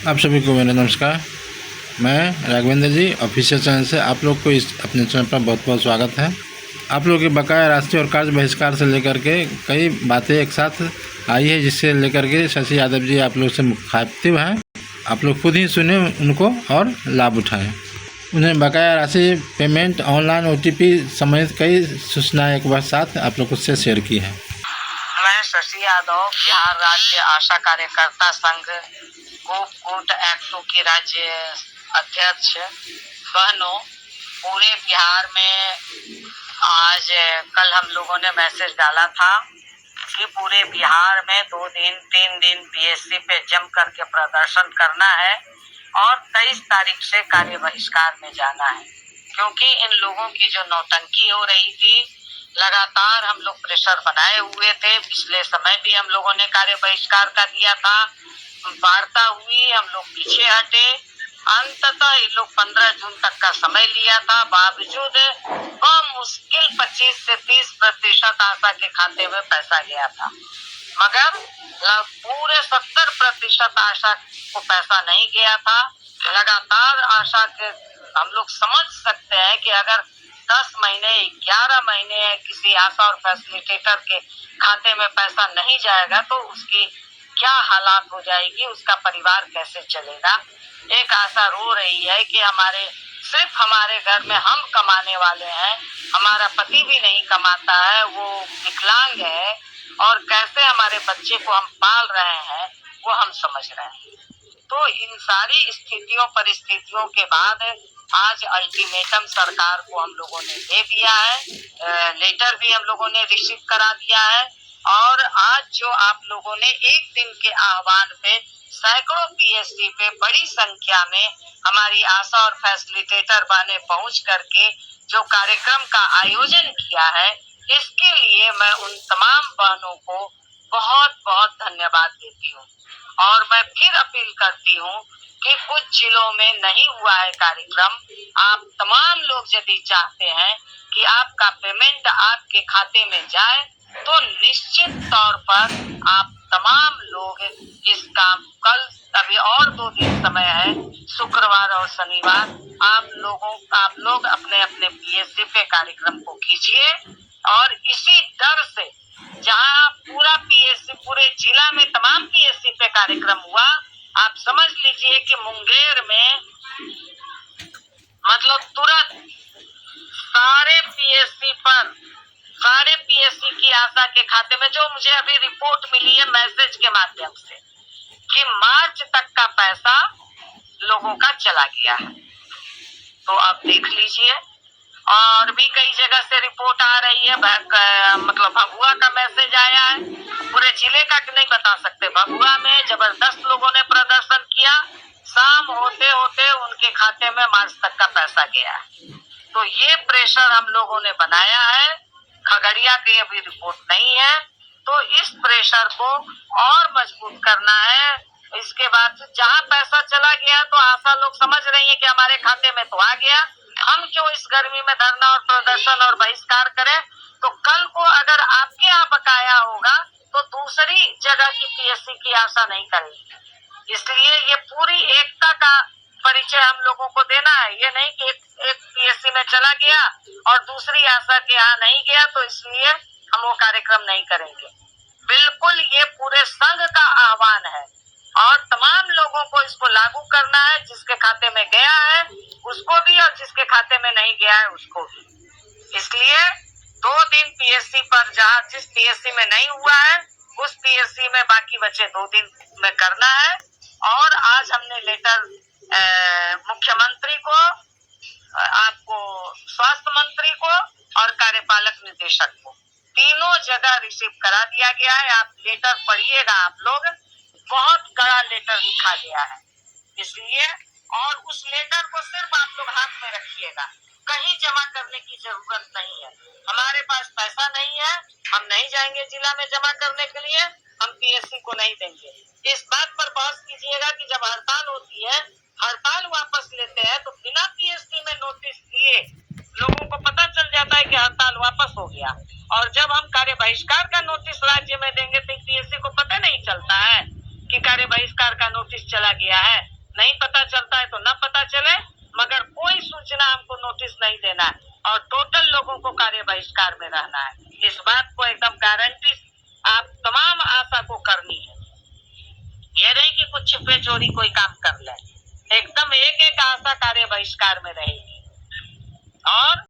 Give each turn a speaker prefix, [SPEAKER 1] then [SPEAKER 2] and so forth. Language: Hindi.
[SPEAKER 1] आप सभी को मेरा नमस्कार। मैं राघवेंद्र जी ऑफिशियल चैनल से आप लोग को इस अपने चैनल पर बहुत बहुत स्वागत है। आप लोग के बकाया राशि और कार्य बहिष्कार से लेकर के कई बातें एक साथ आई है, जिससे लेकर के शशि यादव जी आप लोग से मुखातिब हैं। आप लोग खुद ही सुने उनको और लाभ उठाएं। उन्हें बकाया राशि, पेमेंट, ऑनलाइन OTP समेत कई सूचनाएं एक बार साथ आप लोग से शेयर की है।
[SPEAKER 2] मैं शशि यादव, बिहार राज्य आशा कार्यकर्ता संघ गुट एक्ट 2 की राज्य अध्यक्ष। बहनों, पूरे बिहार में आज कल हम लोगों ने मैसेज डाला था कि पूरे बिहार में 2 दिन 3 दिन PSC पे जम करके प्रदर्शन करना है और 23 तारीख से कार्य बहिष्कार में जाना है, क्योंकि इन लोगों की जो नौटंकी हो रही थी, लगातार हम लोग प्रेशर बनाए हुए थे। पिछले समय भी हम लोगों ने कार्य बहिष्कार का दिया था, वार्ता हुई, हम लोग पीछे हटे। अंततः ये लोग 15 जून तक का समय लिया था, बावजूद मुश्किल 25 से 30% आशा के खाते में पैसा गया था, मगर पूरे 70% आशा को पैसा नहीं गया था। लगातार आशा के हम लोग समझ सकते हैं कि अगर 10 महीने 11 महीने किसी आशा और फैसिलिटेटर के खाते में पैसा नहीं जाएगा तो उसकी क्या हालात हो जाएगी, उसका परिवार कैसे चलेगा। एक आशा रो रही है कि सिर्फ हमारे घर में हम कमाने वाले हैं, हमारा पति भी नहीं कमाता है, वो विकलांग है, और कैसे हमारे बच्चे को हम पाल रहे हैं वो हम समझ रहे हैं। तो इन सारी परिस्थितियों के बाद आज अल्टीमेटम सरकार को हम लोगों ने दे दिया है, लेटर भी हम लोगों ने रिसीव करा दिया है। और आज जो आप लोगों ने एक दिन के आह्वान पे सैकड़ों PSC पे बड़ी संख्या में हमारी आशा और फैसिलिटेटर बहनें पहुंच करके जो कार्यक्रम का आयोजन किया है, इसके लिए मैं उन तमाम बहनों को बहुत बहुत धन्यवाद देती हूँ। और मैं फिर अपील करती हूँ कि कुछ जिलों में नहीं हुआ है कार्यक्रम, आप तमाम लोग यदि चाहते हैं कि आपका पेमेंट आपके खाते में जाए तो निश्चित तौर पर आप तमाम लोग इस काम कल अभी और 2 दिन समय है, शुक्रवार और शनिवार, आप लोग अपने अपने PSC पे कार्यक्रम को कीजिए। और इसी डर से जहाँ पूरे जिला में तमाम PSC पे कार्यक्रम हुआ, आप समझ लीजिए कि मुंगेर में मतलब तुरंत सारे PSC की आशा के खाते में, जो मुझे अभी रिपोर्ट मिली है मैसेज के माध्यम से, कि मार्च तक का पैसा लोगों का चला गया है। तो आप देख लीजिए। और भी कई जगह से रिपोर्ट आ रही है, मतलब भभुआ का मैसेज आया है, पूरे जिले का नहीं बता सकते। भभुआ में जबरदस्त लोगों ने प्रदर्शन किया, शाम होते होते उनके खाते में मार्च तक का पैसा गया है। तो ये प्रेशर हम लोगों ने बनाया है, खगड़िया की अभी रिपोर्ट नहीं है, तो इस प्रेशर को और मजबूत करना है। इसके बाद जहाँ पैसा चला गया तो आशा लोग समझ रही है कि हमारे खाते में तो आ गया, हम क्यों इस गर्मी में धरना और प्रदर्शन और बहिष्कार करें। तो कल को अगर आपके यहाँ बकाया होगा तो दूसरी जगह की PSC की आशा नहीं करेगी। इसलिए ये पूरी एकता का परिचय हम लोगों को देना है। ये नहीं कि एक PSC में चला गया और दूसरी आशा के यहाँ नहीं गया तो इसलिए हम वो कार्यक्रम नहीं करेंगे। बिल्कुल ये पूरे संघ का आह्वान है और तमाम लोगों को इसको लागू करना है। जिसके खाते में गया है उसको भी और जिसके खाते में नहीं गया है उसको भी। इसलिए 2 दिन PSC पर, जहाँ जिस PSC में नहीं हुआ है उस PSC में बाकी बचे 2 दिन में करना है। और आज हमने लेटर मुख्यमंत्री को, आपको स्वास्थ्य मंत्री को और कार्यपालक निदेशक को, तीनों जगह रिसीव करा दिया गया है। आप लेटर पढ़िएगा, आप लोग, बहुत कड़ा लेटर लिखा गया है इसलिए। और उस लेटर को सिर्फ आप लोग हाथ में रखिएगा, कहीं जमा करने की जरूरत नहीं है। हमारे पास पैसा नहीं है, हम नहीं जाएंगे जिला में जमा करने के लिए, हम PSC को नहीं देंगे। इस बात पर बहस कीजिएगा कि जब हड़ताल होती है, हड़ताल वापस लेते हैं तो बिना PSC में नोटिस दिए लोगों को पता चल जाता है कि हड़ताल वापस हो गया। और जब हम कार्य बहिष्कार का नोटिस राज्य में देंगे तो PSC को पता नहीं चलता है कि कार्य बहिष्कार का नोटिस चला गया है। नहीं पता चलता है तो न पता चले, मगर कोई सूचना हमको नोटिस नहीं देना है और टोटल लोगों को कार्य बहिष्कार में रहना है। इस बात को एकदम गारंटी आप तमाम आशा को करनी है। ये नहीं कि कुछ छुपे चोरी कोई काम कर ले, एकदम एक एक आशा कार्य बहिष्कार में रहेगी। और